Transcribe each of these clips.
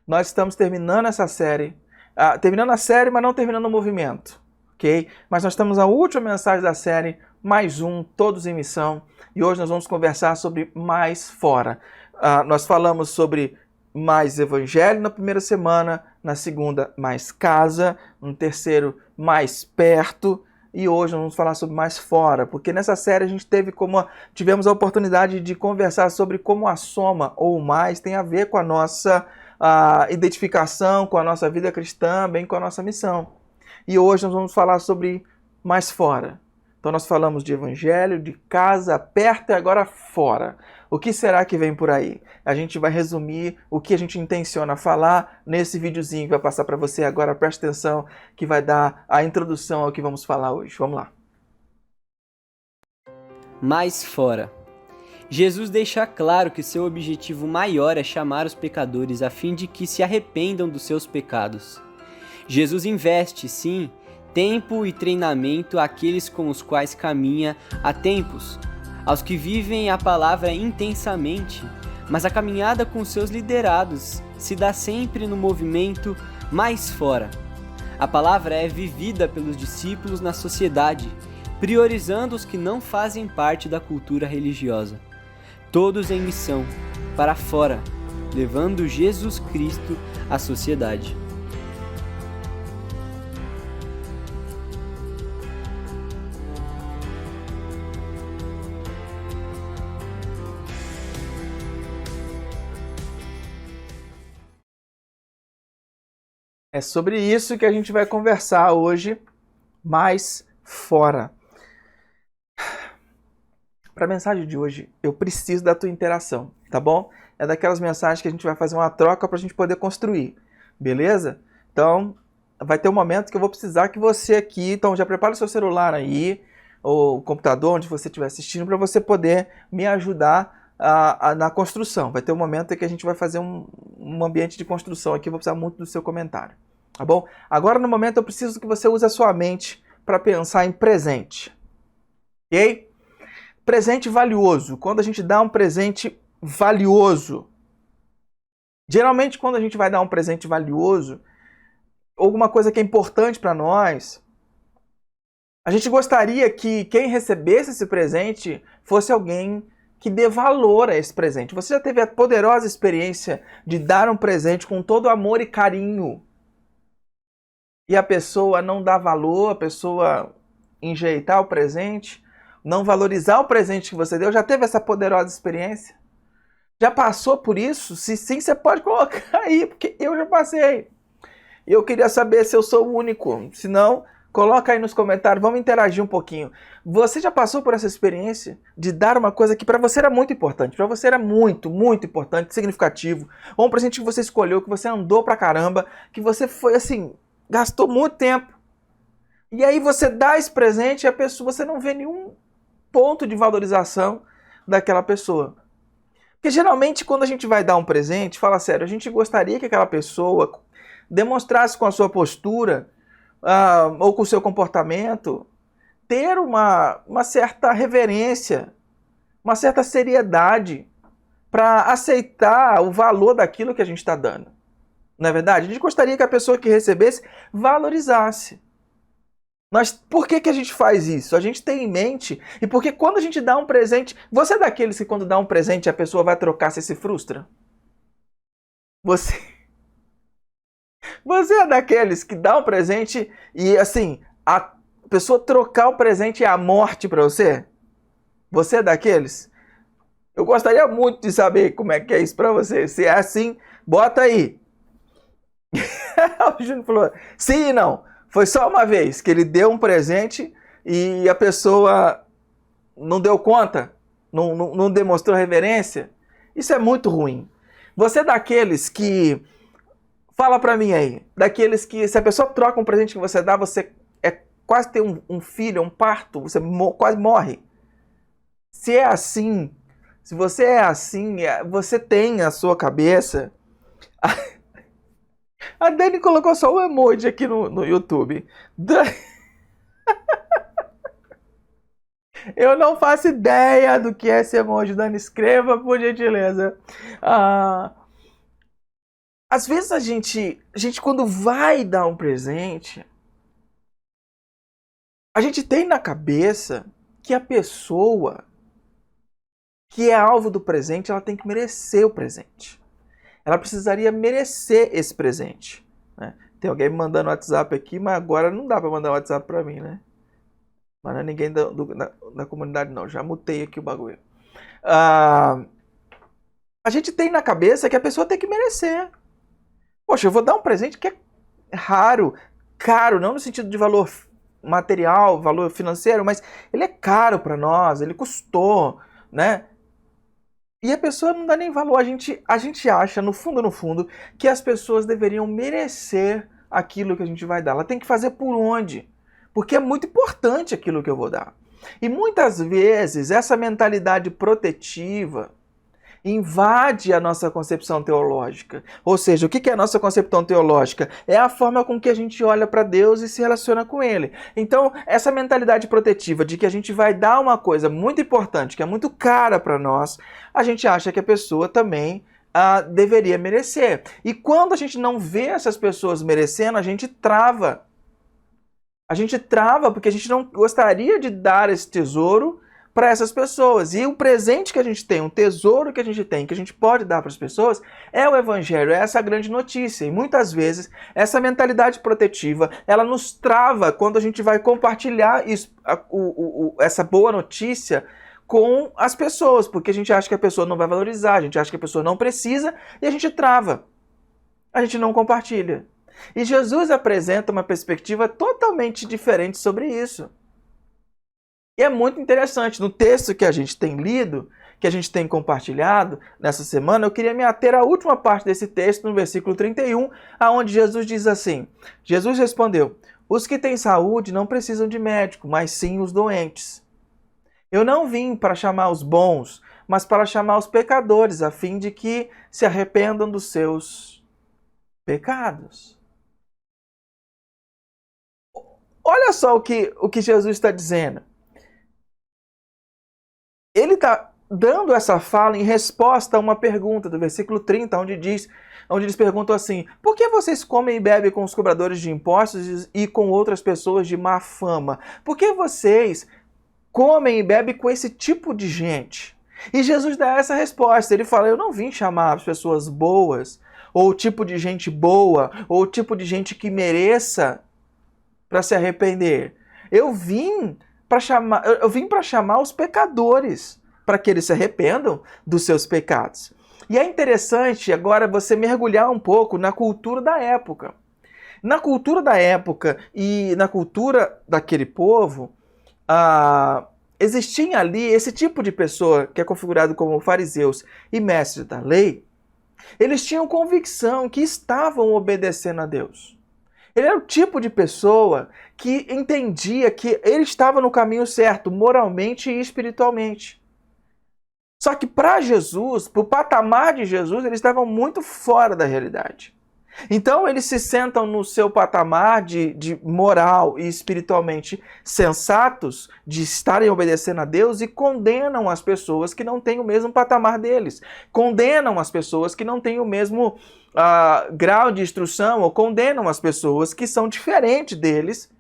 Nós estamos terminando essa série, terminando a série, mas não terminando o movimento, ok? Mas nós estamos na última mensagem da série, mais um, Todos em Missão, e hoje nós vamos conversar sobre mais fora. Nós falamos sobre mais evangelho na primeira semana, na segunda, mais casa, no terceiro, mais perto, e hoje nós vamos falar sobre mais fora, porque nessa série a gente tivemos a oportunidade de conversar sobre como a soma ou mais tem a ver com a nossa identificação, com a nossa vida cristã, bem com a nossa missão. E hoje nós vamos falar sobre mais fora. Então nós falamos de evangelho, de casa, perto e agora fora. O que será que vem por aí? A gente vai resumir o que a gente intenciona falar nesse videozinho que vai passar para você agora. Preste atenção que vai dar a introdução ao que vamos falar hoje. Vamos lá. Mais fora. Jesus deixa claro que seu objetivo maior é chamar os pecadores a fim de que se arrependam dos seus pecados. Jesus investe, sim, tempo e treinamento àqueles com os quais caminha há tempos, aos que vivem a palavra intensamente, mas a caminhada com seus liderados se dá sempre no movimento mais fora. A palavra é vivida pelos discípulos na sociedade, priorizando os que não fazem parte da cultura religiosa. Todos em missão, para fora, levando Jesus Cristo à sociedade. É sobre isso que a gente vai conversar hoje, mais fora. Para a mensagem de hoje, eu preciso da tua interação, tá bom? É daquelas mensagens que a gente vai fazer uma troca para a gente poder construir, beleza? Então, vai ter um momento que eu vou precisar que você aqui, então já prepara o seu celular aí, ou o computador, onde você estiver assistindo, para você poder me ajudar na construção. Vai ter um momento em que a gente vai fazer um ambiente de construção aqui, eu vou precisar muito do seu comentário, tá bom? Agora, no momento, eu preciso que você use a sua mente para pensar em presente, ok? Presente valioso. Quando a gente dá um presente valioso, geralmente quando a gente vai dar um presente valioso, alguma coisa que é importante para nós, a gente gostaria que quem recebesse esse presente fosse alguém que dê valor a esse presente. Você já teve a poderosa experiência de dar um presente com todo amor e carinho e a pessoa não dá valor, a pessoa enjeitar o presente, não valorizar o presente que você deu? Já teve essa poderosa experiência? Já passou por isso? Se sim, você pode colocar aí, porque eu já passei. E eu queria saber se eu sou o único. Se não, coloca aí nos comentários, vamos interagir um pouquinho. Você já passou por essa experiência de dar uma coisa que para você era muito importante, para você era muito, muito importante, significativo, ou um presente que você escolheu, que você andou pra caramba, que você foi assim, gastou muito tempo. E aí você dá esse presente e a pessoa, você não vê nenhum ponto de valorização daquela pessoa. Porque geralmente quando a gente vai dar um presente, fala sério, a gente gostaria que aquela pessoa demonstrasse com a sua postura ou com o seu comportamento ter uma certa reverência, uma certa seriedade para aceitar o valor daquilo que a gente está dando. Não é verdade? A gente gostaria que a pessoa que recebesse valorizasse. Por que a gente faz isso? A gente tem em mente, e porque quando a gente dá um presente, você é daqueles que quando dá um presente a pessoa vai trocar, você se frustra? Você é daqueles que dá um presente e assim, a pessoa trocar o presente é a morte para você? Você é daqueles? Eu gostaria muito de saber como é que é isso para você. Se é assim, bota aí. O Júnior falou, sim e não. Foi só uma vez que ele deu um presente e a pessoa não deu conta, não demonstrou reverência. Isso é muito ruim. Você é daqueles que... Fala pra mim aí. Daqueles que se a pessoa troca um presente que você dá, você quase ter um filho, um parto, você quase morre. Se é assim, se você é assim, você tem a sua cabeça... A Dani colocou só um emoji aqui no YouTube. Eu não faço ideia do que é esse emoji, Dani. Escreva, por gentileza. Às vezes a gente quando vai dar um presente, a gente tem na cabeça que a pessoa que é alvo do presente, ela tem que merecer o presente. Ela precisaria merecer esse presente, né? Tem alguém me mandando WhatsApp aqui, mas agora não dá para mandar WhatsApp para mim, né? Mas não é ninguém da comunidade não, já mutei aqui o bagulho. A gente tem na cabeça que a pessoa tem que merecer. Poxa, eu vou dar um presente que é raro, caro, não no sentido de valor material, valor financeiro, mas ele é caro para nós, ele custou, né? E a pessoa não dá nem valor. A gente acha, no fundo, que as pessoas deveriam merecer aquilo que a gente vai dar. Ela tem que fazer por onde? Porque é muito importante aquilo que eu vou dar. E muitas vezes essa mentalidade protetiva invade a nossa concepção teológica. Ou seja, o que é a nossa concepção teológica? É a forma com que a gente olha para Deus e se relaciona com Ele. Então, essa mentalidade protetiva de que a gente vai dar uma coisa muito importante, que é muito cara para nós, a gente acha que a pessoa também deveria merecer. E quando a gente não vê essas pessoas merecendo, a gente trava. A gente trava porque a gente não gostaria de dar esse tesouro para essas pessoas. E o presente que a gente tem, um tesouro que a gente tem, que a gente pode dar para as pessoas, é o Evangelho, é essa grande notícia. E muitas vezes, essa mentalidade protetiva, ela nos trava quando a gente vai compartilhar isso, essa boa notícia com as pessoas, porque a gente acha que a pessoa não vai valorizar, a gente acha que a pessoa não precisa, e a gente trava. A gente não compartilha. E Jesus apresenta uma perspectiva totalmente diferente sobre isso. E é muito interessante, no texto que a gente tem lido, que a gente tem compartilhado nessa semana, eu queria me ater à última parte desse texto, no versículo 31, aonde Jesus diz assim: Jesus respondeu: os que têm saúde não precisam de médico, mas sim os doentes. Eu não vim para chamar os bons, mas para chamar os pecadores, a fim de que se arrependam dos seus pecados. Olha só o que Jesus está dizendo. Ele está dando essa fala em resposta a uma pergunta do versículo 30, onde eles perguntam assim: por que vocês comem e bebem com os cobradores de impostos e com outras pessoas de má fama? Por que vocês comem e bebem com esse tipo de gente? E Jesus dá essa resposta. Ele fala: eu não vim chamar as pessoas boas, ou o tipo de gente boa, ou o tipo de gente que mereça para se arrepender. Eu vim para chamar os pecadores, para que eles se arrependam dos seus pecados. E é interessante agora você mergulhar um pouco na cultura da época. Na cultura da época e na cultura daquele povo, existia ali esse tipo de pessoa que é configurado como fariseus e mestres da lei. Eles tinham convicção que estavam obedecendo a Deus. Ele era o tipo de pessoa que entendia que ele estava no caminho certo, moralmente e espiritualmente. Só que para Jesus, para o patamar de Jesus, eles estavam muito fora da realidade. Então eles se sentam no seu patamar de moral e espiritualmente sensatos, de estarem obedecendo a Deus, e condenam as pessoas que não têm o mesmo patamar deles. Condenam as pessoas que não têm o mesmo grau de instrução, ou condenam as pessoas que são diferentes deles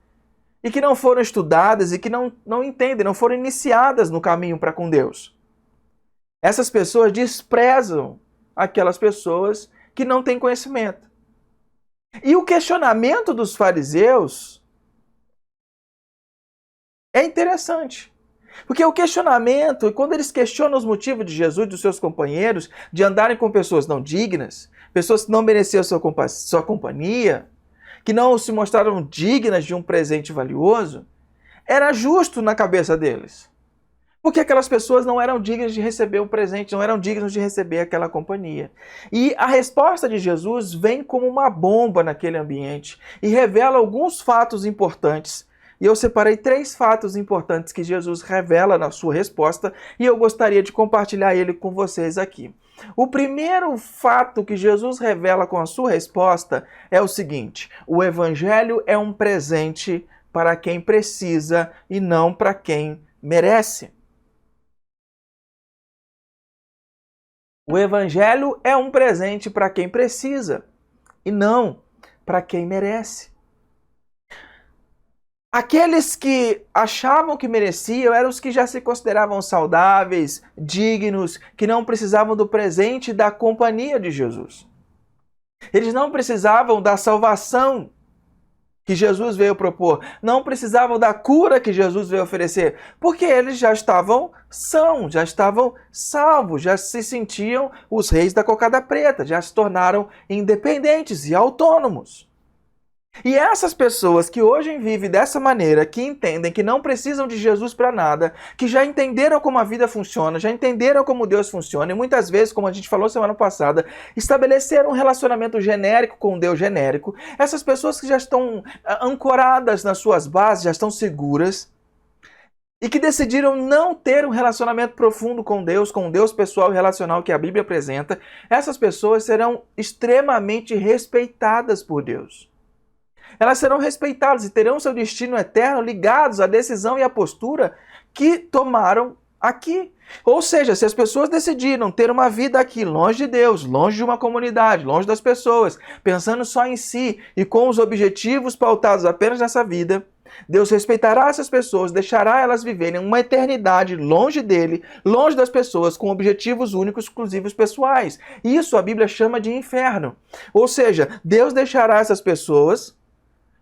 e que não foram estudadas e que não entendem, não foram iniciadas no caminho para com Deus. Essas pessoas desprezam aquelas pessoas que não têm conhecimento. E o questionamento dos fariseus é interessante. Porque o questionamento, quando eles questionam os motivos de Jesus e dos seus companheiros de andarem com pessoas não dignas, pessoas que não mereciam sua companhia, que não se mostraram dignas de um presente valioso, era justo na cabeça deles. Porque aquelas pessoas não eram dignas de receber o presente, não eram dignas de receber aquela companhia. E a resposta de Jesus vem como uma bomba naquele ambiente e revela alguns fatos importantes. E eu separei 3 fatos importantes que Jesus revela na sua resposta e eu gostaria de compartilhar ele com vocês aqui. O primeiro fato que Jesus revela com a sua resposta é o seguinte: o Evangelho é um presente para quem precisa e não para quem merece. O Evangelho é um presente para quem precisa e não para quem merece. Aqueles que achavam que mereciam eram os que já se consideravam saudáveis, dignos, que não precisavam do presente e da companhia de Jesus. Eles não precisavam da salvação que Jesus veio propor, não precisavam da cura que Jesus veio oferecer, porque eles já estavam sãos, já estavam salvos, já se sentiam os reis da cocada preta, já se tornaram independentes e autônomos. E essas pessoas que hoje vivem dessa maneira, que entendem que não precisam de Jesus para nada, que já entenderam como a vida funciona, já entenderam como Deus funciona, e muitas vezes, como a gente falou semana passada, estabeleceram um relacionamento genérico com um Deus genérico, essas pessoas que já estão ancoradas nas suas bases, já estão seguras, e que decidiram não ter um relacionamento profundo com um Deus pessoal e relacional que a Bíblia apresenta, essas pessoas serão extremamente respeitadas por Deus. Elas serão respeitadas e terão seu destino eterno ligados à decisão e à postura que tomaram aqui. Ou seja, se as pessoas decidiram ter uma vida aqui, longe de Deus, longe de uma comunidade, longe das pessoas, pensando só em si e com os objetivos pautados apenas nessa vida, Deus respeitará essas pessoas, deixará elas viverem uma eternidade longe dele, longe das pessoas, com objetivos únicos, exclusivos, pessoais. Isso a Bíblia chama de inferno. Ou seja, Deus deixará essas pessoas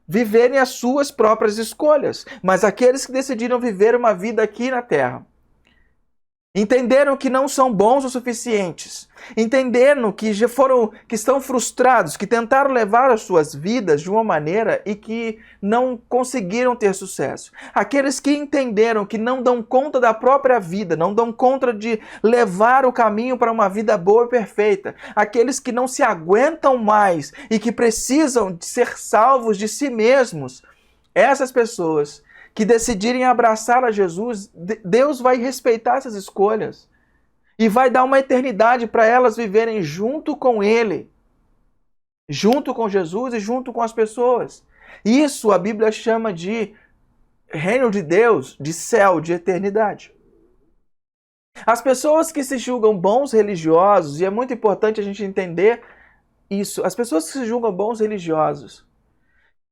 viverem as suas próprias escolhas. Mas aqueles que decidiram viver uma vida aqui na Terra, entenderam que não são bons o suficientes, entenderam que que estão frustrados, que tentaram levar as suas vidas de uma maneira e que não conseguiram ter sucesso. Aqueles que entenderam que não dão conta da própria vida, não dão conta de levar o caminho para uma vida boa e perfeita. Aqueles que não se aguentam mais e que precisam de ser salvos de si mesmos. Essas pessoas que decidirem abraçar a Jesus, Deus vai respeitar essas escolhas e vai dar uma eternidade para elas viverem junto com Ele, junto com Jesus e junto com as pessoas. Isso a Bíblia chama de reino de Deus, de céu, de eternidade. As pessoas que se julgam bons religiosos, e é muito importante a gente entender isso, as pessoas que se julgam bons religiosos,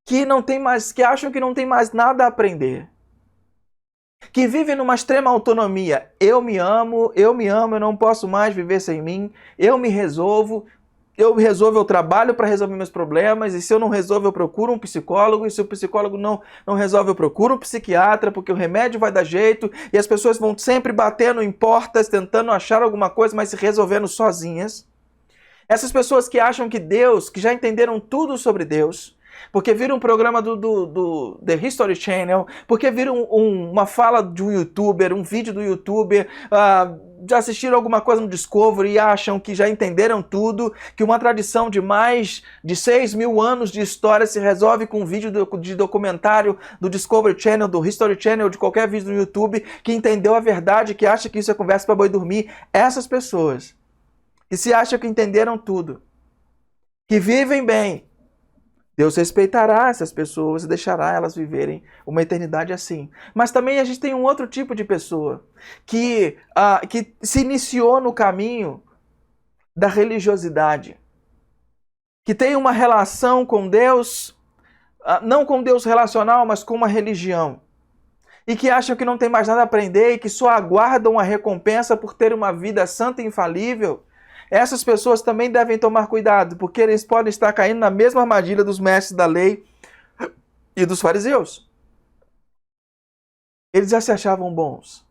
que acham que não tem mais nada a aprender, que vivem numa extrema autonomia. Eu me amo, eu não posso mais viver sem mim, eu trabalho para resolver meus problemas, e se eu não resolvo eu procuro um psicólogo, e se o psicólogo não resolve eu procuro um psiquiatra, porque o remédio vai dar jeito, e as pessoas vão sempre batendo em portas, tentando achar alguma coisa, mas se resolvendo sozinhas. Essas pessoas que acham que Deus, que já entenderam tudo sobre Deus, porque viram um programa do The History Channel, porque viram uma fala de um youtuber, um vídeo do youtuber, já assistiram alguma coisa no Discovery e acham que já entenderam tudo, que uma tradição de mais de 6.000 anos de história se resolve com um vídeo de documentário do Discovery Channel, do History Channel, de qualquer vídeo do YouTube, que entendeu a verdade, que acha que isso é conversa para boi dormir. Essas pessoas que se acham que entenderam tudo, que vivem bem, Deus respeitará essas pessoas e deixará elas viverem uma eternidade assim. Mas também a gente tem um outro tipo de pessoa que se iniciou no caminho da religiosidade, que tem uma relação com Deus, não com Deus relacional, mas com uma religião, e que acham que não tem mais nada a aprender e que só aguardam a recompensa por ter uma vida santa e infalível. Essas pessoas também devem tomar cuidado, porque eles podem estar caindo na mesma armadilha dos mestres da lei e dos fariseus. Eles já se achavam bons.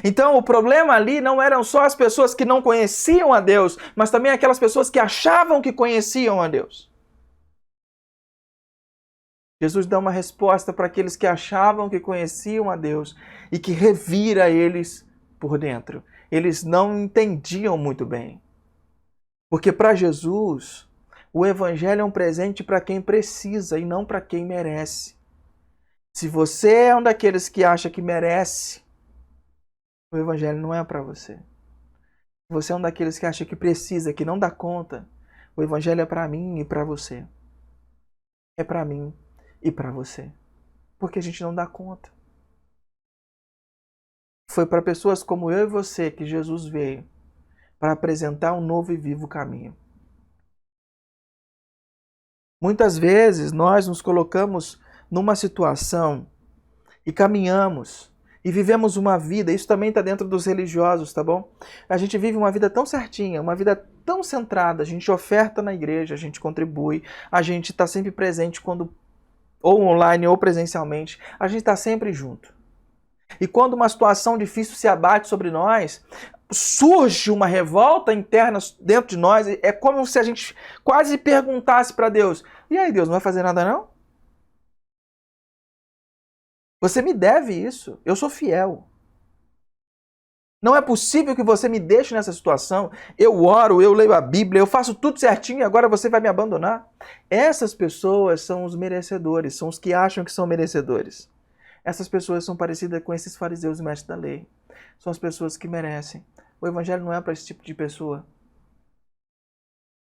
Então o problema ali não eram só as pessoas que não conheciam a Deus, mas também aquelas pessoas que achavam que conheciam a Deus. Jesus dá uma resposta para aqueles que achavam que conheciam a Deus e que revira eles por dentro. Eles não entendiam muito bem. Porque para Jesus, o Evangelho é um presente para quem precisa e não para quem merece. Se você é um daqueles que acha que merece, o Evangelho não é para você. Se você é um daqueles que acha que precisa, que não dá conta, o Evangelho é para mim e para você. É para mim e para você. Porque a gente não dá conta. Foi para pessoas como eu e você que Jesus veio para apresentar um novo e vivo caminho. Muitas vezes nós nos colocamos numa situação e caminhamos e vivemos uma vida, isso também está dentro dos religiosos, tá bom? A gente vive uma vida tão certinha, uma vida tão centrada, a gente oferta na igreja, a gente contribui, a gente está sempre presente quando ou online ou presencialmente, a gente está sempre junto. E quando uma situação difícil se abate sobre nós, surge uma revolta interna dentro de nós, é como se a gente quase perguntasse para Deus: e aí, Deus, não vai fazer nada não? Você me deve isso, eu sou fiel. Não é possível que você me deixe nessa situação. Eu oro, eu leio a Bíblia, eu faço tudo certinho e agora você vai me abandonar. Essas pessoas são os merecedores, são os que acham que são merecedores. Essas pessoas são parecidas com esses fariseus e mestres da lei. São as pessoas que merecem. O evangelho não é para esse tipo de pessoa.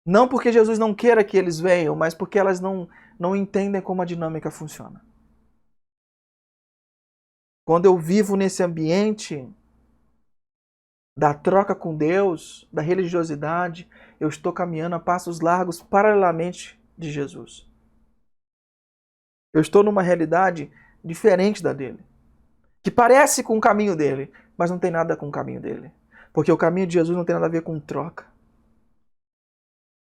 Não porque Jesus não queira que eles venham, mas porque elas não entendem como a dinâmica funciona. Quando eu vivo nesse ambiente da troca com Deus, da religiosidade, eu estou caminhando a passos largos paralelamente de Jesus. Eu estou numa realidade diferente da dele, que parece com o caminho dele, mas não tem nada com o caminho dele. Porque o caminho de Jesus não tem nada a ver com troca.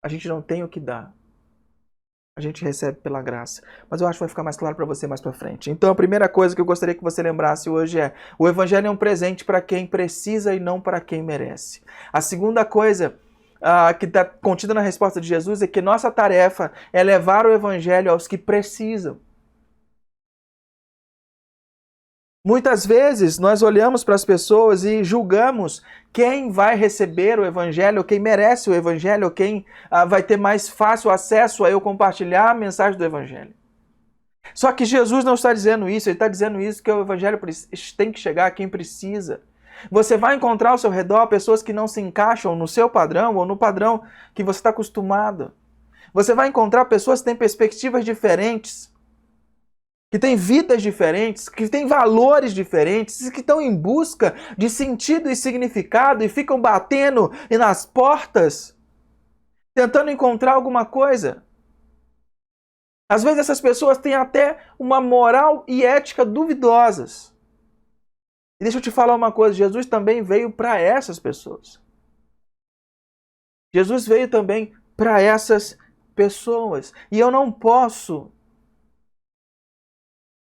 A gente não tem o que dar. A gente recebe pela graça. Mas eu acho que vai ficar mais claro para você mais para frente. Então a primeira coisa que eu gostaria que você lembrasse hoje é: o evangelho é um presente para quem precisa e não para quem merece. A segunda coisa que está contida na resposta de Jesus é que nossa tarefa é levar o evangelho aos que precisam. Muitas vezes nós olhamos para as pessoas e julgamos quem vai receber o evangelho, quem merece o evangelho, quem vai ter mais fácil acesso a eu compartilhar a mensagem do evangelho. Só que Jesus não está dizendo isso, ele está dizendo isso que o evangelho tem que chegar a quem precisa. Você vai encontrar ao seu redor pessoas que não se encaixam no seu padrão ou no padrão que você está acostumado. Você vai encontrar pessoas que têm perspectivas diferentes, que têm vidas diferentes, que têm valores diferentes, que estão em busca de sentido e significado e ficam batendo nas portas, tentando encontrar alguma coisa. Às vezes essas pessoas têm até uma moral e ética duvidosas. E deixa eu te falar uma coisa, Jesus também veio para essas pessoas. Jesus veio também para essas pessoas. E eu não posso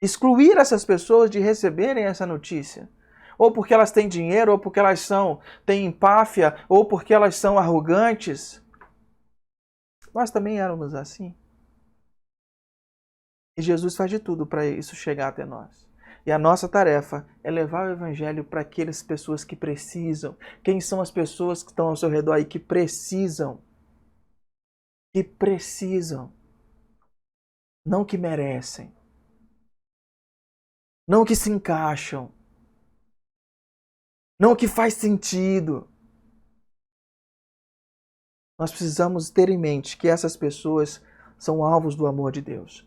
excluir essas pessoas de receberem essa notícia. Ou porque elas têm dinheiro, ou porque elas têm empáfia, ou porque elas são arrogantes. Nós também éramos assim. E Jesus faz de tudo para isso chegar até nós. E a nossa tarefa é levar o evangelho para aquelas pessoas que precisam. Quem são as pessoas que estão ao seu redor aí que precisam? Que precisam. Não que merecem. Não que se encaixam. Não que faz sentido. Nós precisamos ter em mente que essas pessoas são alvos do amor de Deus.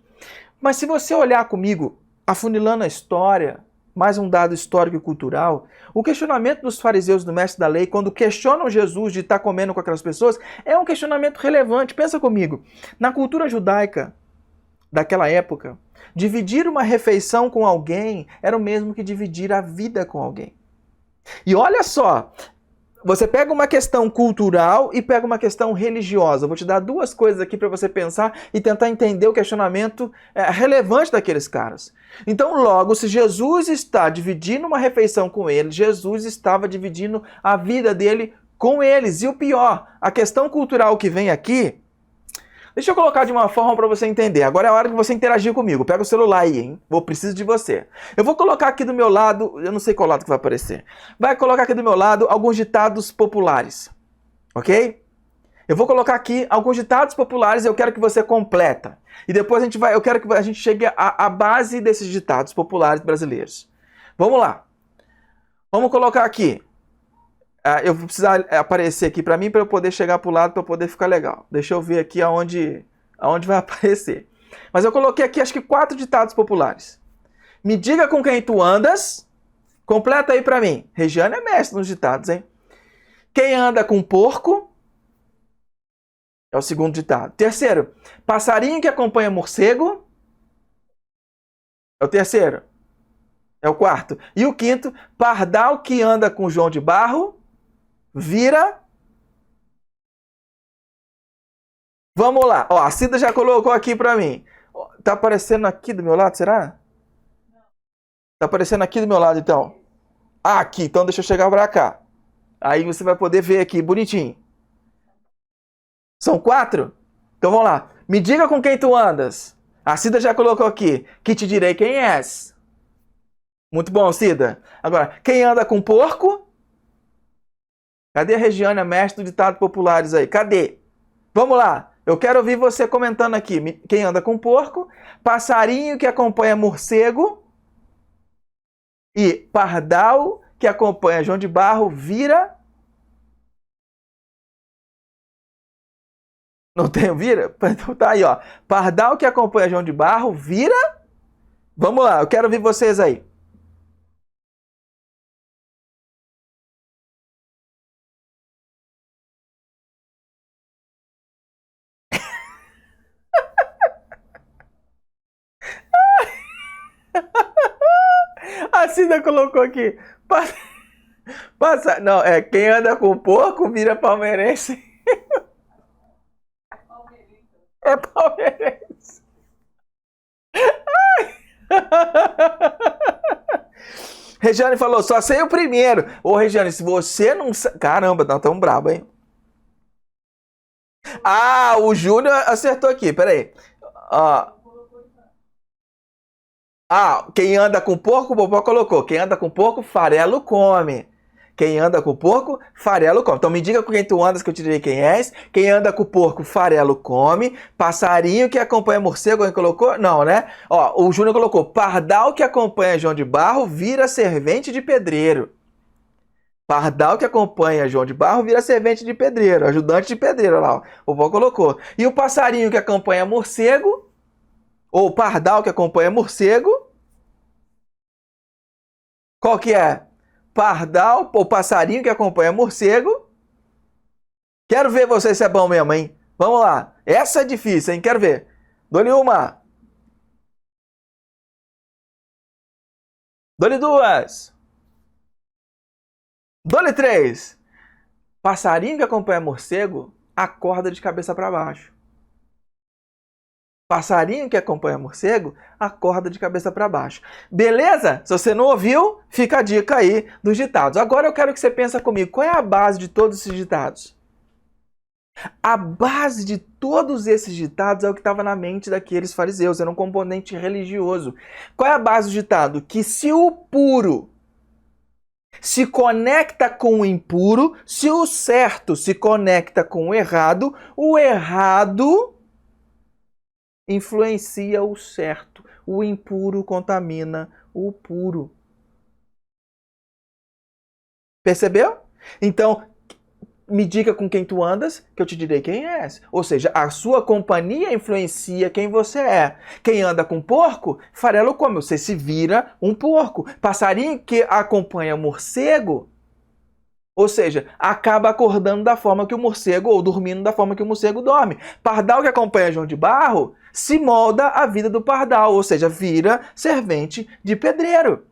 Mas se você olhar comigo, afunilando a história, mais um dado histórico e cultural, o questionamento dos fariseus do mestre da lei, quando questionam Jesus de estar comendo com aquelas pessoas, é um questionamento relevante. Pensa comigo, na cultura judaica daquela época, dividir uma refeição com alguém era o mesmo que dividir a vida com alguém. E olha só, você pega uma questão cultural e pega uma questão religiosa. Eu vou te dar duas coisas aqui para você pensar e tentar entender o questionamento relevante daqueles caras. Então, logo, se Jesus está dividindo uma refeição com eles, Jesus estava dividindo a vida dele com eles. E o pior, a questão cultural que vem aqui, deixa eu colocar de uma forma para você entender. Agora é a hora de você interagir comigo. Pega o celular aí, hein? Preciso de você. Eu vou colocar aqui do meu lado, eu não sei qual lado que vai aparecer. Vai colocar aqui do meu lado alguns ditados populares. Ok? Eu vou colocar aqui alguns ditados populares e eu quero que você completa. E depois eu quero que a gente chegue à base desses ditados populares brasileiros. Vamos lá. Vamos colocar aqui. Eu vou precisar aparecer aqui para mim para eu poder chegar para o lado para poder ficar legal. Deixa eu ver aqui aonde vai aparecer. Mas eu coloquei aqui acho que 4 ditados populares. Me diga com quem tu andas. Completa aí para mim. Regiane é mestre nos ditados, hein? Quem anda com porco É o segundo ditado. Terceiro, passarinho que acompanha morcego. É o terceiro. É o quarto. E o quinto, pardal que anda com João de Barro, vira... Vamos lá. Ó, a Cida já colocou aqui pra mim. Tá aparecendo aqui do meu lado, será? Tá aparecendo aqui do meu lado, então. Ah, aqui. Então deixa eu chegar pra cá. Aí você vai poder ver aqui, bonitinho. São 4? Então vamos lá. Me diga com quem tu andas. A Cida já colocou aqui. Que te direi quem és. Muito bom, Cida. Agora, quem anda com porco? Cadê a Regiane, a mestre do ditado populares aí? Cadê? Vamos lá. Eu quero ouvir você comentando aqui. Quem anda com porco? Passarinho que acompanha morcego. E pardal que acompanha João de Barro vira... Não tem vira? Então tá aí, ó. Pardal que acompanha João de Barro vira... Vamos lá, eu quero ouvir vocês aí. A Cida colocou aqui. Não, quem anda com porco vira palmeirense. É palmeirense. Regiane falou, só sei o primeiro. Ô, Regiane, se você não sabe... Caramba, tá tão brabo, hein? Ah, o Júnior acertou aqui, peraí. Quem anda com porco, o Popó colocou. Quem anda com porco, farelo come. Quem anda com porco, farelo come. Então me diga com quem tu andas que eu te direi quem és. Quem anda com porco, farelo come. Passarinho que acompanha morcego, alguém colocou? Não, né? Ó, o Júnior colocou. Pardal que acompanha João de Barro vira servente de pedreiro. Pardal que acompanha João de Barro vira servente de pedreiro. Ajudante de pedreiro, olha lá. Ó. O vó colocou. E o passarinho que acompanha morcego, ou pardal que acompanha morcego, qual que é? Pardal, ou passarinho que acompanha morcego. Quero ver você se é bom mesmo, hein? Vamos lá. Essa é difícil, hein? Quero ver. Dou-lhe uma. Dou-lhe duas. Dou-lhe três. Passarinho que acompanha morcego acorda de cabeça para baixo. Passarinho que acompanha morcego acorda de cabeça para baixo. Beleza? Se você não ouviu, fica a dica aí dos ditados. Agora eu quero que você pense comigo. Qual é a base de todos esses ditados? A base de todos esses ditados é o que estava na mente daqueles fariseus. Era um componente religioso. Qual é a base do ditado? Que se o puro se conecta com o impuro, se o certo se conecta com o errado influencia o certo. O impuro contamina o puro. Percebeu? Então, me diga com quem tu andas, que eu te direi quem és. Ou seja, a sua companhia influencia quem você é. Quem anda com porco, farelo come. Você se vira um porco. Passarinho que acompanha morcego, ou seja, acaba acordando da forma que o morcego, ou dormindo da forma que o morcego dorme. Pardal que acompanha João de Barro, se molda a vida do pardal, ou seja, vira servente de pedreiro.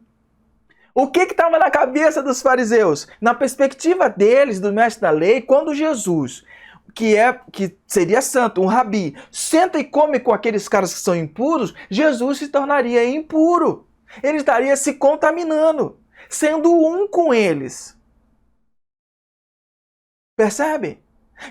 O que estava na cabeça dos fariseus? Na perspectiva deles, do mestre da lei, quando Jesus, que seria santo, um rabi, senta e come com aqueles caras que são impuros, Jesus se tornaria impuro. Ele estaria se contaminando, sendo um com eles. Percebe?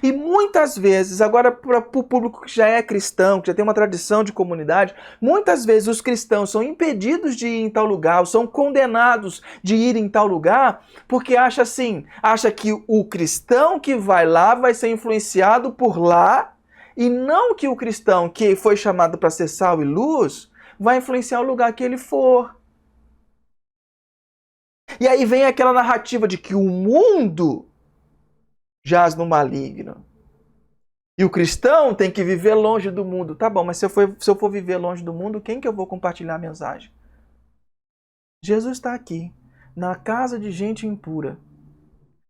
E muitas vezes, agora para o público que já é cristão, que já tem uma tradição de comunidade, muitas vezes os cristãos são impedidos de ir em tal lugar, ou são condenados de ir em tal lugar, porque acha que o cristão que vai lá vai ser influenciado por lá, e não que o cristão que foi chamado para ser sal e luz vai influenciar o lugar que ele for. E aí vem aquela narrativa de que o mundo jaz no maligno. E o cristão tem que viver longe do mundo. Tá bom, mas se eu for viver longe do mundo, quem que eu vou compartilhar a mensagem? Jesus está aqui, na casa de gente impura.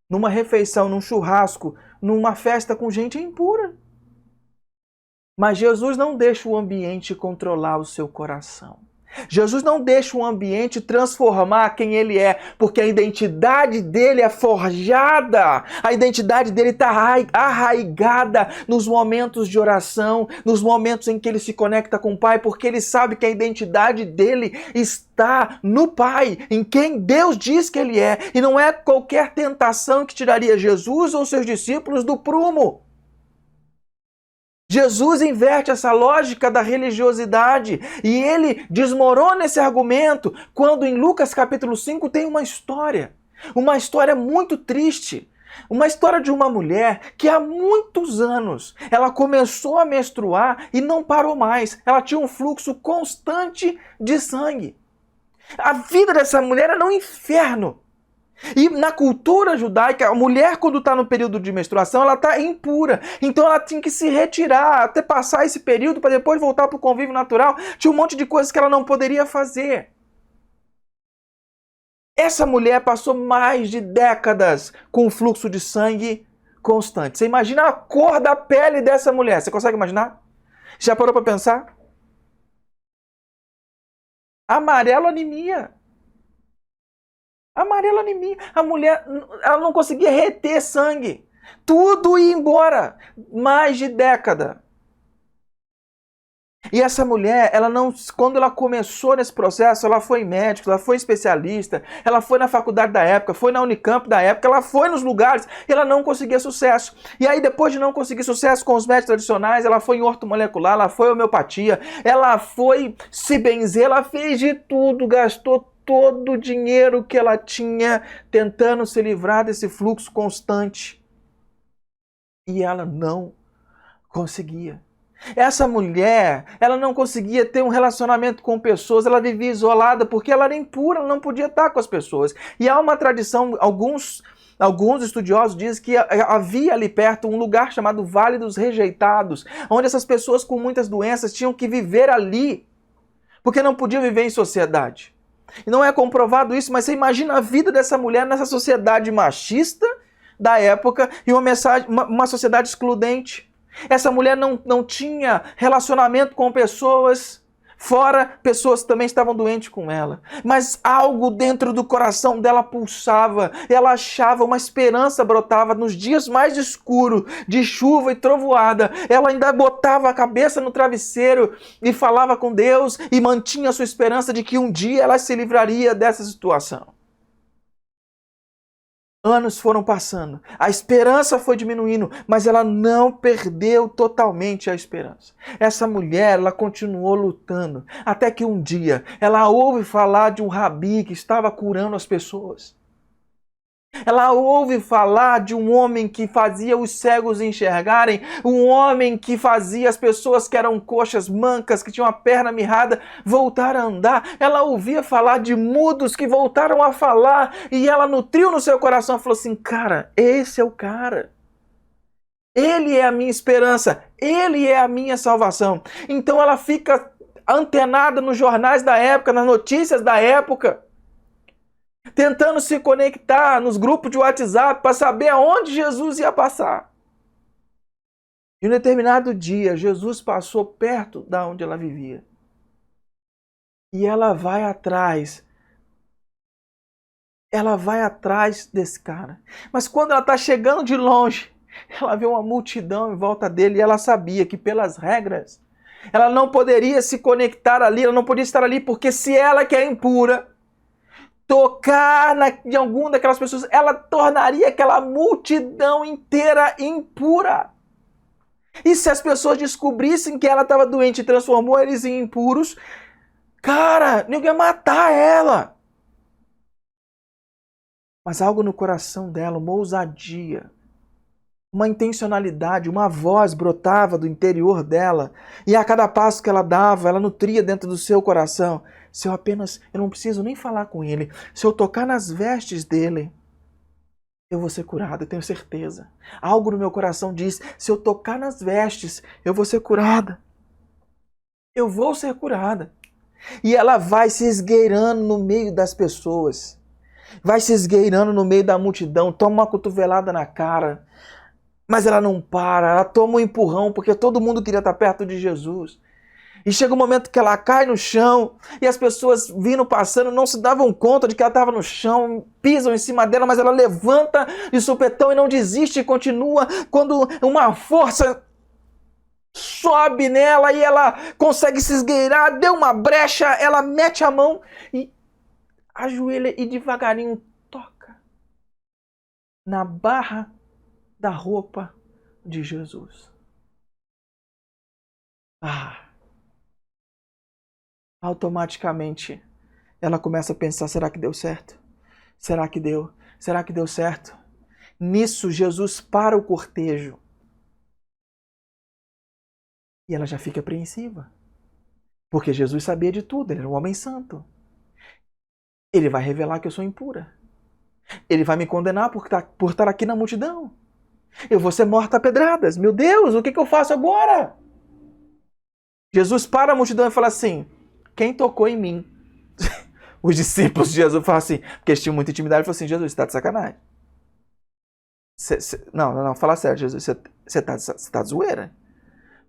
Numa refeição, num churrasco, numa festa com gente impura. Mas Jesus não deixa o ambiente controlar o seu coração. Jesus não deixa o ambiente transformar quem ele é, porque a identidade dele é forjada, a identidade dele está arraigada nos momentos de oração, nos momentos em que ele se conecta com o Pai, porque ele sabe que a identidade dele está no Pai, em quem Deus diz que ele é, e não é qualquer tentação que tiraria Jesus ou seus discípulos do prumo. Jesus inverte essa lógica da religiosidade e ele desmorona esse argumento quando em Lucas capítulo 5 tem uma história muito triste, uma história de uma mulher que há muitos anos ela começou a menstruar e não parou mais, ela tinha um fluxo constante de sangue. A vida dessa mulher era um inferno. E na cultura judaica, a mulher quando está no período de menstruação, ela está impura. Então ela tinha que se retirar, até passar esse período para depois voltar para o convívio natural. Tinha um monte de coisas que ela não poderia fazer. Essa mulher passou mais de décadas com um fluxo de sangue constante. Você imagina a cor da pele dessa mulher? Você consegue imaginar? Já parou para pensar? Amarelo anemia. Amarela anemia. A mulher, ela não conseguia reter sangue. Tudo ia embora. Mais de década. E essa mulher, quando ela começou nesse processo, ela foi médica, ela foi especialista, ela foi na faculdade da época, foi na Unicamp da época, ela foi nos lugares e ela não conseguia sucesso. E aí, depois de não conseguir sucesso com os médicos tradicionais, ela foi em ortomolecular, ela foi em homeopatia, ela foi se benzer, ela fez de tudo, gastou todo o dinheiro que ela tinha tentando se livrar desse fluxo constante. E ela não conseguia. Essa mulher, ela não conseguia ter um relacionamento com pessoas, ela vivia isolada porque ela era impura, ela não podia estar com as pessoas. E há uma tradição, alguns estudiosos dizem que havia ali perto um lugar chamado Vale dos Rejeitados, onde essas pessoas com muitas doenças tinham que viver ali, porque não podiam viver em sociedade. E não é comprovado isso, mas você imagina a vida dessa mulher nessa sociedade machista da época e uma sociedade excludente. Essa mulher não tinha relacionamento com pessoas, fora pessoas que também estavam doentes com ela. Mas algo dentro do coração dela pulsava, ela achava, uma esperança brotava nos dias mais escuros, de chuva e trovoada. Ela ainda botava a cabeça no travesseiro e falava com Deus e mantinha a sua esperança de que um dia ela se livraria dessa situação. Anos foram passando, a esperança foi diminuindo, mas ela não perdeu totalmente a esperança. Essa mulher, ela continuou lutando, até que um dia ela ouve falar de um rabi que estava curando as pessoas. Ela ouve falar de um homem que fazia os cegos enxergarem, um homem que fazia as pessoas que eram coxas, mancas, que tinham a perna mirrada, voltar a andar. Ela ouvia falar de mudos que voltaram a falar e ela nutriu no seu coração e falou assim, cara, esse é o cara. Ele é a minha esperança, ele é a minha salvação. Então ela fica antenada nos jornais da época, nas notícias da época, tentando se conectar nos grupos de WhatsApp para saber aonde Jesus ia passar. E um determinado dia, Jesus passou perto da onde ela vivia. E ela vai atrás. Ela vai atrás desse cara. Mas quando ela está chegando de longe, ela vê uma multidão em volta dele e ela sabia que pelas regras, ela não poderia se conectar ali, ela não podia estar ali, porque se ela que é impura, tocar em alguma daquelas pessoas, ela tornaria aquela multidão inteira impura. E se as pessoas descobrissem que ela estava doente e transformou eles em impuros, cara, ninguém ia matar ela. Mas algo no coração dela, uma ousadia, uma intencionalidade, uma voz brotava do interior dela, e a cada passo que ela dava, ela nutria dentro do seu coração. Se eu não preciso nem falar com ele, se eu tocar nas vestes dele, eu vou ser curada, eu tenho certeza. Algo no meu coração diz, se eu tocar nas vestes, eu vou ser curada. Eu vou ser curada. E ela vai se esgueirando no meio das pessoas, vai se esgueirando no meio da multidão, toma uma cotovelada na cara, Mas ela não para, ela toma um empurrão, porque todo mundo queria estar perto de Jesus. E chega um momento que ela cai no chão, e as pessoas vindo, passando, não se davam conta de que ela estava no chão, pisam em cima dela, mas ela levanta de supetão e não desiste e continua. Quando uma força sobe nela e ela consegue se esgueirar, deu uma brecha, ela mete a mão e ajoelha e devagarinho toca na barra da roupa de Jesus. Automaticamente ela começa a pensar, será que deu certo? Será que deu? Será que deu certo? Nisso Jesus para o cortejo. E ela já fica apreensiva. Porque Jesus sabia de tudo, ele era um homem santo. Ele vai revelar que eu sou impura. Ele vai me condenar por estar aqui na multidão. Eu vou ser morta a pedradas. Meu Deus, o que eu faço agora? Jesus para a multidão e fala assim, quem tocou em mim? Os discípulos de Jesus falam assim, porque eles tinham muita intimidade, falam assim, Jesus, você está de sacanagem. Não, fala sério, Jesus, você tá de zoeira?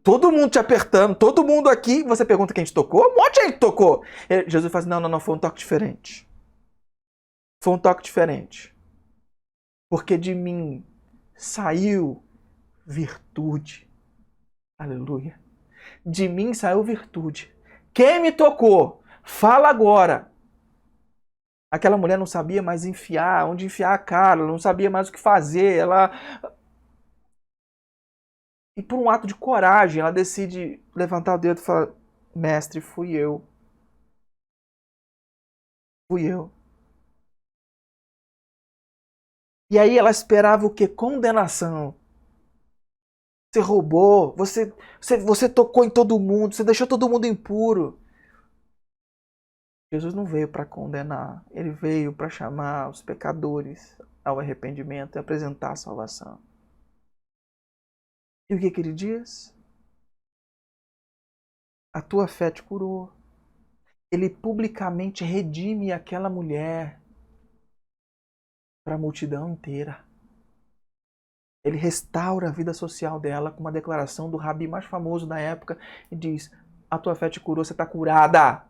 Todo mundo te apertando, todo mundo aqui, você pergunta quem te tocou? Um monte de gente tocou. Jesus fala assim, não, foi um toque diferente. Foi um toque diferente. Porque de mim saiu virtude. Aleluia. De mim saiu virtude. Quem me tocou? Fala agora. Aquela mulher não sabia mais onde enfiar a cara, ela não sabia mais o que fazer, E por um ato de coragem, ela decide levantar o dedo e falar, mestre, fui eu. Fui eu. E aí ela esperava o quê? Condenação. Você roubou, você tocou em todo mundo, você deixou todo mundo impuro. Jesus não veio para condenar, ele veio para chamar os pecadores ao arrependimento e apresentar a salvação. E o que ele diz? A tua fé te curou. Ele publicamente redime aquela mulher para a multidão inteira. Ele restaura a vida social dela com uma declaração do rabi mais famoso da época e diz, a tua fé te curou, você está curada.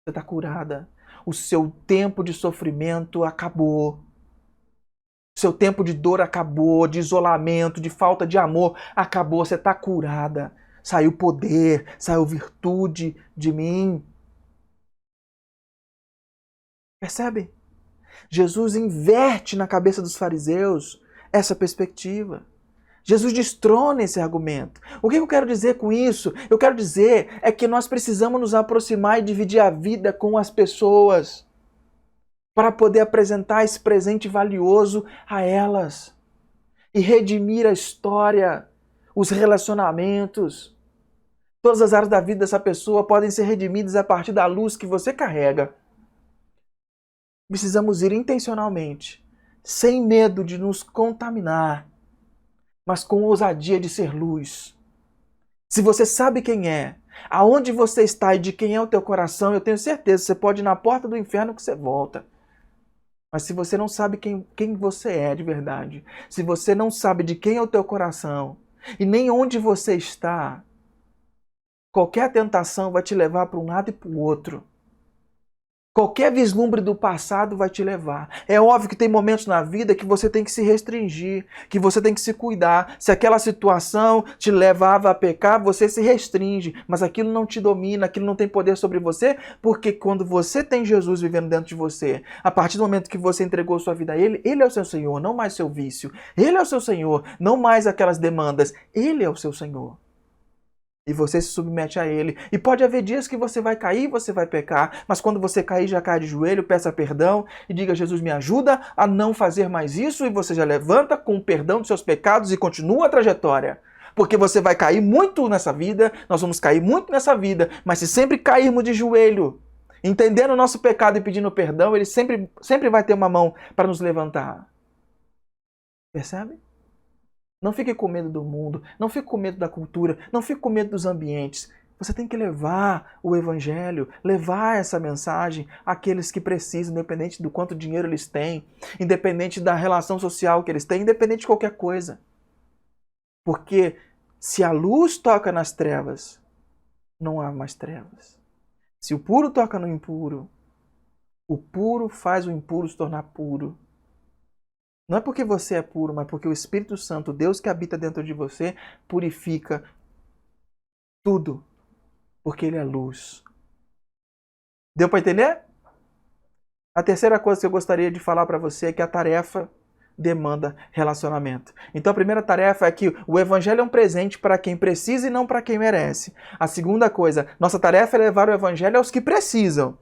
Você está curada. O seu tempo de sofrimento acabou. O seu tempo de dor acabou, de isolamento, de falta de amor acabou. Você está curada. Saiu poder, saiu virtude de mim. Percebe? Jesus inverte na cabeça dos fariseus essa perspectiva. Jesus destrona esse argumento. O que eu quero dizer com isso? Eu quero dizer é que nós precisamos nos aproximar e dividir a vida com as pessoas para poder apresentar esse presente valioso a elas e redimir a história, os relacionamentos. Todas as áreas da vida dessa pessoa podem ser redimidas a partir da luz que você carrega. Precisamos ir intencionalmente, sem medo de nos contaminar, mas com ousadia de ser luz. Se você sabe quem é, aonde você está e de quem é o teu coração, eu tenho certeza, você pode ir na porta do inferno que você volta. Mas se você não sabe quem você é de verdade, se você não sabe de quem é o teu coração e nem onde você está, qualquer tentação vai te levar para um lado e para o outro. Qualquer vislumbre do passado vai te levar. É óbvio que tem momentos na vida que você tem que se restringir, que você tem que se cuidar. Se aquela situação te levava a pecar, você se restringe. Mas aquilo não te domina, aquilo não tem poder sobre você, porque quando você tem Jesus vivendo dentro de você, a partir do momento que você entregou sua vida a Ele, Ele é o seu Senhor, não mais seu vício. Ele é o seu Senhor, não mais aquelas demandas. Ele é o seu Senhor. E você se submete a Ele. E pode haver dias que você vai cair, você vai pecar. Mas quando você cair, já cai de joelho, peça perdão e diga, Jesus, me ajuda a não fazer mais isso. E você já levanta com o perdão dos seus pecados e continua a trajetória. Porque você vai cair muito nessa vida, nós vamos cair muito nessa vida. Mas se sempre cairmos de joelho, entendendo o nosso pecado e pedindo perdão, Ele sempre vai ter uma mão para nos levantar. Percebe? Não fique com medo do mundo, não fique com medo da cultura, não fique com medo dos ambientes. Você tem que levar o evangelho, levar essa mensagem àqueles que precisam, independente do quanto dinheiro eles têm, independente da relação social que eles têm, independente de qualquer coisa. Porque se a luz toca nas trevas, não há mais trevas. Se o puro toca no impuro, o puro faz o impuro se tornar puro. Não é porque você é puro, mas porque o Espírito Santo, Deus que habita dentro de você, purifica tudo. Porque Ele é luz. Deu para entender? A terceira coisa que eu gostaria de falar para você é que a tarefa demanda relacionamento. Então a primeira tarefa é que o evangelho é um presente para quem precisa e não para quem merece. A segunda coisa, nossa tarefa é levar o evangelho aos que precisam.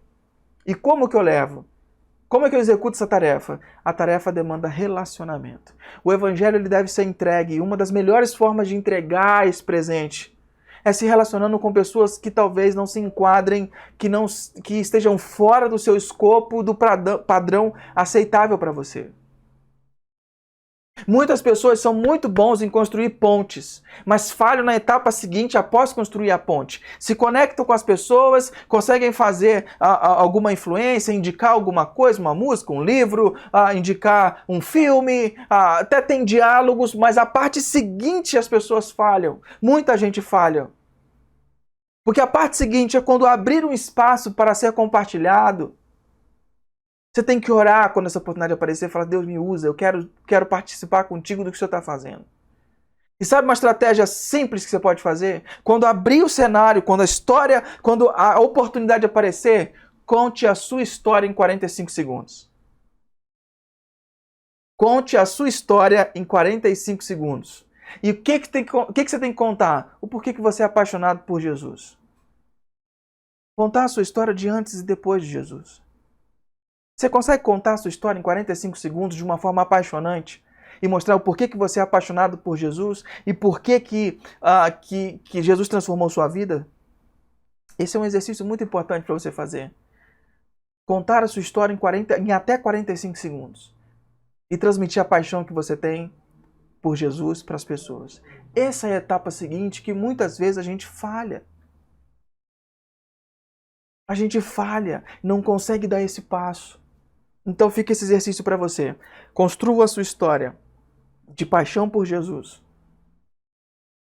E como que eu levo? Como é que eu executo essa tarefa? A tarefa demanda relacionamento. O evangelho ele deve ser entregue, e uma das melhores formas de entregar esse presente é se relacionando com pessoas que talvez não se enquadrem, que estejam fora do seu escopo, do padrão aceitável para você. Muitas pessoas são muito bons em construir pontes, mas falham na etapa seguinte após construir a ponte. Se conectam com as pessoas, conseguem fazer alguma influência, indicar alguma coisa, uma música, um livro, indicar um filme, até tem diálogos, mas a parte seguinte as pessoas falham. Muita gente falha. Porque a parte seguinte é quando abrir um espaço para ser compartilhado. Você tem que orar quando essa oportunidade aparecer e falar, Deus me usa, eu quero participar contigo do que o Senhor está fazendo. E sabe uma estratégia simples que você pode fazer? Quando abrir o cenário, quando a oportunidade aparecer, conte a sua história em 45 segundos. Conte a sua história em 45 segundos. E o que você tem que contar? O porquê que você é apaixonado por Jesus. Contar a sua história de antes e depois de Jesus. Você consegue contar a sua história em 45 segundos de uma forma apaixonante e mostrar o porquê que você é apaixonado por Jesus e porquê que Jesus transformou sua vida? Esse é um exercício muito importante para você fazer. Contar a sua história em até 45 segundos e transmitir a paixão que você tem por Jesus para as pessoas. Essa é a etapa seguinte que muitas vezes a gente falha. A gente falha, não consegue dar esse passo. Então fica esse exercício para você. Construa a sua história de paixão por Jesus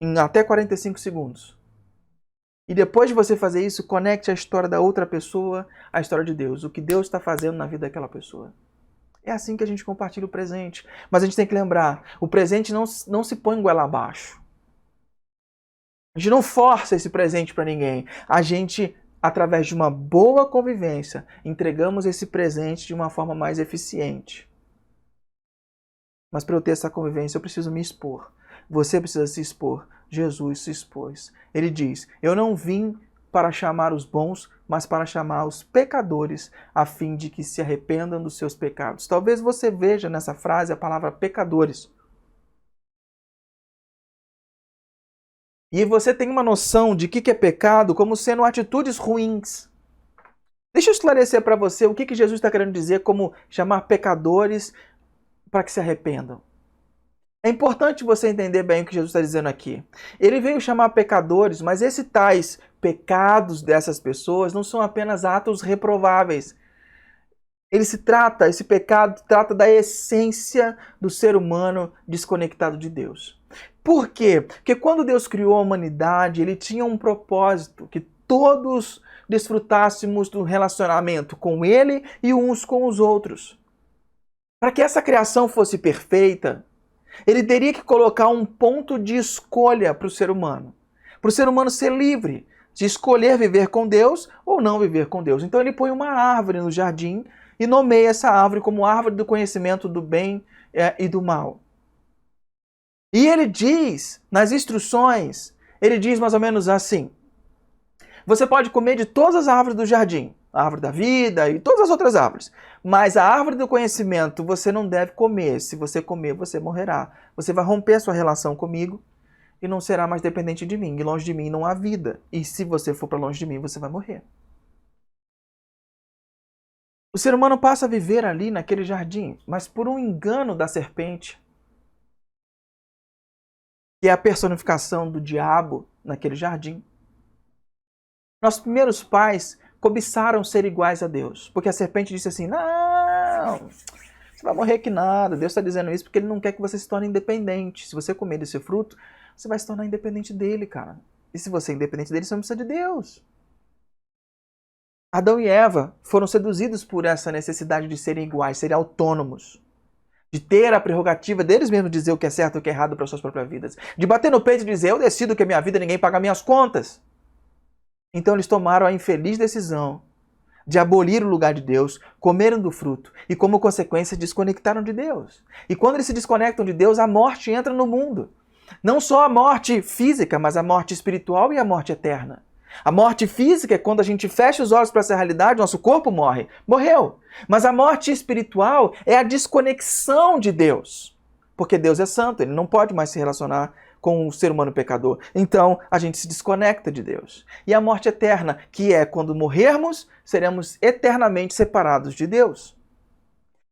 em até 45 segundos. E depois de você fazer isso, conecte a história da outra pessoa à história de Deus. O que Deus está fazendo na vida daquela pessoa. É assim que a gente compartilha o presente. Mas a gente tem que lembrar, o presente não se põe goela abaixo. A gente não força esse presente para ninguém. A gente, através de uma boa convivência, entregamos esse presente de uma forma mais eficiente. Mas para eu ter essa convivência, eu preciso me expor. Você precisa se expor. Jesus se expôs. Ele diz, eu não vim para chamar os bons, mas para chamar os pecadores, a fim de que se arrependam dos seus pecados. Talvez você veja nessa frase a palavra pecadores. E você tem uma noção de que é pecado como sendo atitudes ruins. Deixa eu esclarecer para você o que Jesus está querendo dizer como chamar pecadores para que se arrependam. É importante você entender bem o que Jesus está dizendo aqui. Ele veio chamar pecadores, mas esses tais pecados dessas pessoas não são apenas atos reprováveis. Esse pecado trata da essência do ser humano desconectado de Deus. Por quê? Porque quando Deus criou a humanidade, Ele tinha um propósito, que todos desfrutássemos do relacionamento com Ele e uns com os outros. Para que essa criação fosse perfeita, Ele teria que colocar um ponto de escolha para o ser humano. Para o ser humano ser livre de escolher viver com Deus ou não viver com Deus. Então Ele põe uma árvore no jardim e nomeia essa árvore como árvore do conhecimento do bem e do mal. E Ele diz, nas instruções, Ele diz mais ou menos assim, você pode comer de todas as árvores do jardim, a árvore da vida e todas as outras árvores. Mas a árvore do conhecimento você não deve comer. Se você comer, você morrerá. Você vai romper a sua relação comigo e não será mais dependente de mim. E longe de mim não há vida. E se você for para longe de mim, você vai morrer. O ser humano passa a viver ali naquele jardim, mas por um engano da serpente, que é a personificação do diabo naquele jardim. Nossos primeiros pais cobiçaram ser iguais a Deus, porque a serpente disse assim, não, você vai morrer que nada. Deus está dizendo isso porque Ele não quer que você se torne independente. Se você comer desse fruto, você vai se tornar independente dele, cara. E se você é independente dele, você não precisa de Deus. Adão e Eva foram seduzidos por essa necessidade de serem iguais, serem autônomos. De ter a prerrogativa deles mesmos dizer o que é certo e o que é errado para suas próprias vidas. De bater no peito e dizer, eu decido que a minha vida, ninguém paga minhas contas. Então eles tomaram a infeliz decisão de abolir o lugar de Deus, comeram do fruto e, como consequência, desconectaram de Deus. E quando eles se desconectam de Deus, a morte entra no mundo. Não só a morte física, mas a morte espiritual e a morte eterna. A morte física é quando a gente fecha os olhos para essa realidade, nosso corpo morre. Morreu. Mas a morte espiritual é a desconexão de Deus. Porque Deus é santo, Ele não pode mais se relacionar com o ser humano pecador. Então, a gente se desconecta de Deus. E a morte eterna, que é quando morrermos, seremos eternamente separados de Deus.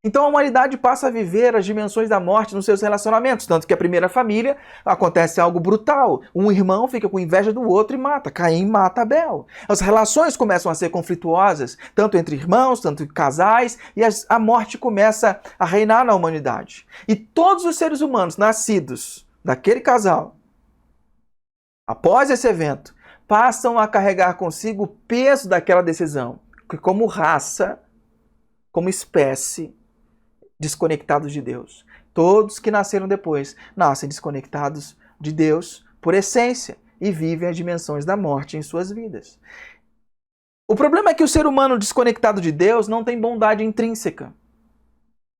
Então a humanidade passa a viver as dimensões da morte nos seus relacionamentos, tanto que a primeira família acontece algo brutal. Um irmão fica com inveja do outro e mata. Caim mata Abel. As relações começam a ser conflituosas, tanto entre irmãos, tanto entre casais, e a morte começa a reinar na humanidade. E todos os seres humanos nascidos daquele casal, após esse evento, passam a carregar consigo o peso daquela decisão, que como raça, como espécie, desconectados de Deus. Todos que nasceram depois nascem desconectados de Deus por essência e vivem as dimensões da morte em suas vidas. O problema é que o ser humano desconectado de Deus não tem bondade intrínseca.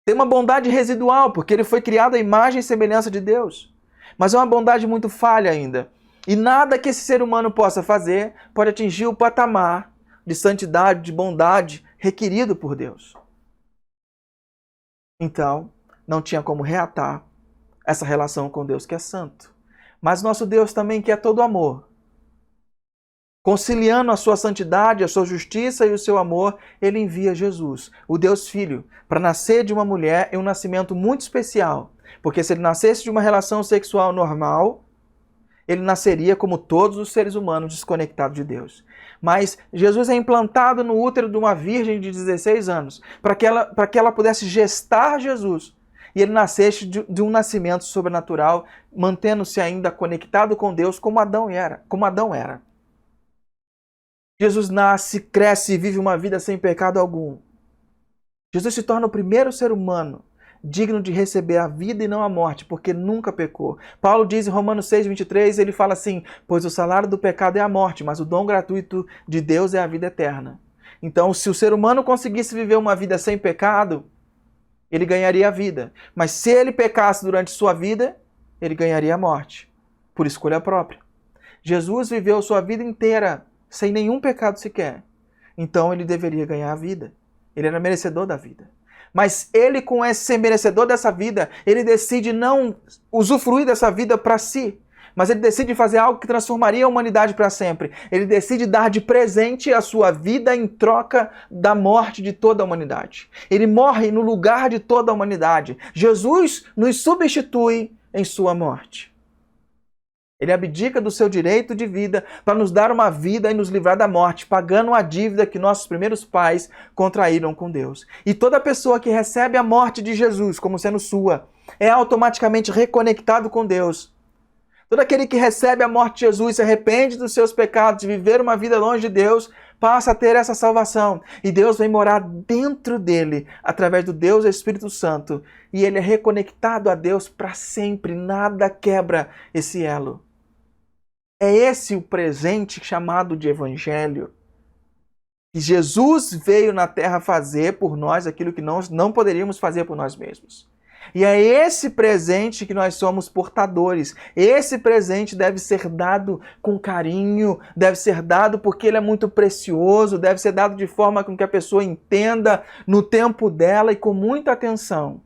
Tem uma bondade residual, porque ele foi criado à imagem e semelhança de Deus. Mas é uma bondade muito falha ainda. E nada que esse ser humano possa fazer pode atingir o patamar de santidade, de bondade requerido por Deus. Então, não tinha como reatar essa relação com Deus que é santo. Mas nosso Deus também que é todo amor. Conciliando a sua santidade, a sua justiça e o seu amor, Ele envia Jesus, o Deus Filho, para nascer de uma mulher em um nascimento muito especial. Porque se Ele nascesse de uma relação sexual normal, Ele nasceria como todos os seres humanos desconectados de Deus. Mas Jesus é implantado no útero de uma virgem de 16 anos, para que ela pudesse gestar Jesus. E ele nascesse de um nascimento sobrenatural, mantendo-se ainda conectado com Deus como Adão era. Jesus nasce, cresce e vive uma vida sem pecado algum. Jesus se torna o primeiro ser humano digno de receber a vida e não a morte, porque nunca pecou. Paulo diz em Romanos 6:23, ele fala assim, pois o salário do pecado é a morte, mas o dom gratuito de Deus é a vida eterna. Então, se o ser humano conseguisse viver uma vida sem pecado, ele ganharia a vida. Mas se ele pecasse durante sua vida, ele ganharia a morte, por escolha própria. Jesus viveu sua vida inteira sem nenhum pecado sequer. Então, ele deveria ganhar a vida. Ele era merecedor da vida. Mas ele, com esse ser merecedor dessa vida, ele decide não usufruir dessa vida para si. Mas ele decide fazer algo que transformaria a humanidade para sempre. Ele decide dar de presente a sua vida em troca da morte de toda a humanidade. Ele morre no lugar de toda a humanidade. Jesus nos substitui em sua morte. Ele abdica do seu direito de vida para nos dar uma vida e nos livrar da morte, pagando a dívida que nossos primeiros pais contraíram com Deus. E toda pessoa que recebe a morte de Jesus como sendo sua, é automaticamente reconectado com Deus. Todo aquele que recebe a morte de Jesus, se arrepende dos seus pecados, de viver uma vida longe de Deus, passa a ter essa salvação. E Deus vem morar dentro dele, através do Deus Espírito Santo. E ele é reconectado a Deus para sempre, nada quebra esse elo. É esse o presente chamado de Evangelho. Que Jesus veio na terra fazer por nós aquilo que nós não poderíamos fazer por nós mesmos. E é esse presente que nós somos portadores. Esse presente deve ser dado com carinho, deve ser dado porque ele é muito precioso, deve ser dado de forma com que a pessoa entenda no tempo dela e com muita atenção.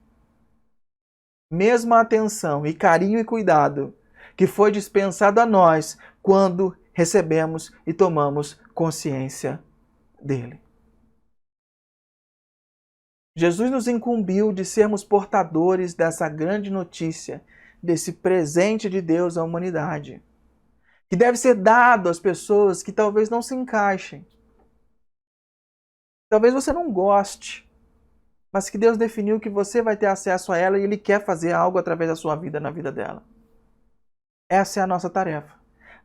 Mesma atenção e carinho e cuidado que foi dispensado a nós quando recebemos e tomamos consciência dele. Jesus nos incumbiu de sermos portadores dessa grande notícia, desse presente de Deus à humanidade. que deve ser dado às pessoas que talvez não se encaixem. Talvez você não goste, mas que Deus definiu que você vai ter acesso a ela e Ele quer fazer algo através da sua vida, na vida dela. Essa é a nossa tarefa.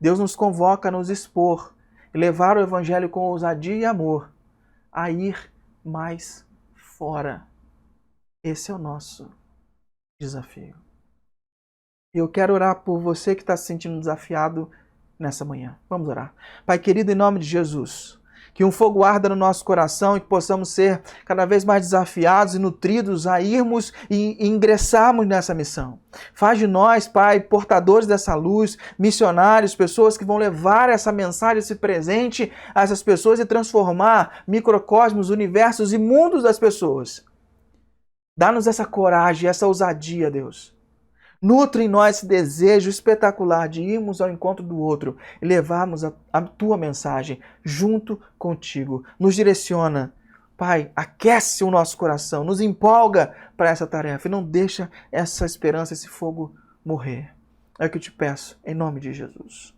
Deus nos convoca a nos expor e levar o Evangelho com ousadia e amor a ir mais fora. Esse é o nosso desafio. E eu quero orar por você que está se sentindo desafiado nessa manhã. Vamos orar. Pai querido, em nome de Jesus, que um fogo arda no nosso coração e que possamos ser cada vez mais desafiados e nutridos a irmos e ingressarmos nessa missão. Faz de nós, Pai, portadores dessa luz, missionários, pessoas que vão levar essa mensagem, esse presente a essas pessoas e transformar microcosmos, universos e mundos das pessoas. Dá-nos essa coragem, essa ousadia, Deus. Nutre em nós esse desejo espetacular de irmos ao encontro do outro e levarmos a tua mensagem junto contigo. Nos direciona, Pai, aquece o nosso coração, nos empolga para essa tarefa e não deixa essa esperança, esse fogo morrer. É o que eu te peço, em nome de Jesus.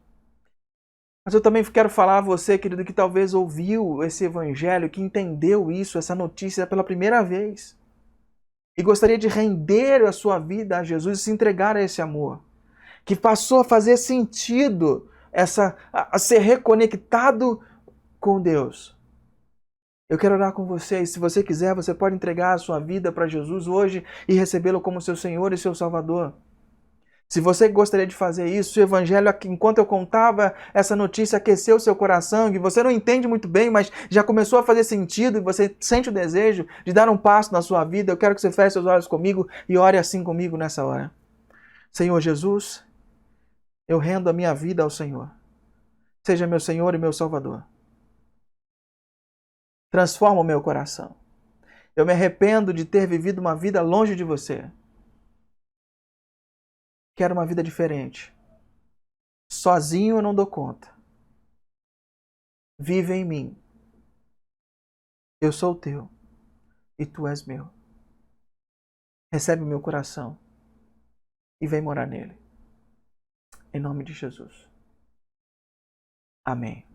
Mas eu também quero falar a você, querido, que talvez ouviu esse evangelho, que entendeu isso, essa notícia pela primeira vez. E gostaria de render a sua vida a Jesus e se entregar a esse amor. Que passou a fazer sentido a ser reconectado com Deus. Eu quero orar com você e se você quiser, você pode entregar a sua vida para Jesus hoje e recebê-lo como seu Senhor e seu Salvador. Se você gostaria de fazer isso, o Evangelho, enquanto eu contava essa notícia, aqueceu o seu coração, e você não entende muito bem, mas já começou a fazer sentido, e você sente o desejo de dar um passo na sua vida, eu quero que você feche seus olhos comigo e ore assim comigo nessa hora. Senhor Jesus, eu rendo a minha vida ao Senhor. Seja meu Senhor e meu Salvador. Transforma o meu coração. Eu me arrependo de ter vivido uma vida longe de você. Quero uma vida diferente. Sozinho eu não dou conta. Vive em mim. Eu sou teu e tu és meu. Recebe o meu coração e vem morar nele. Em nome de Jesus. Amém.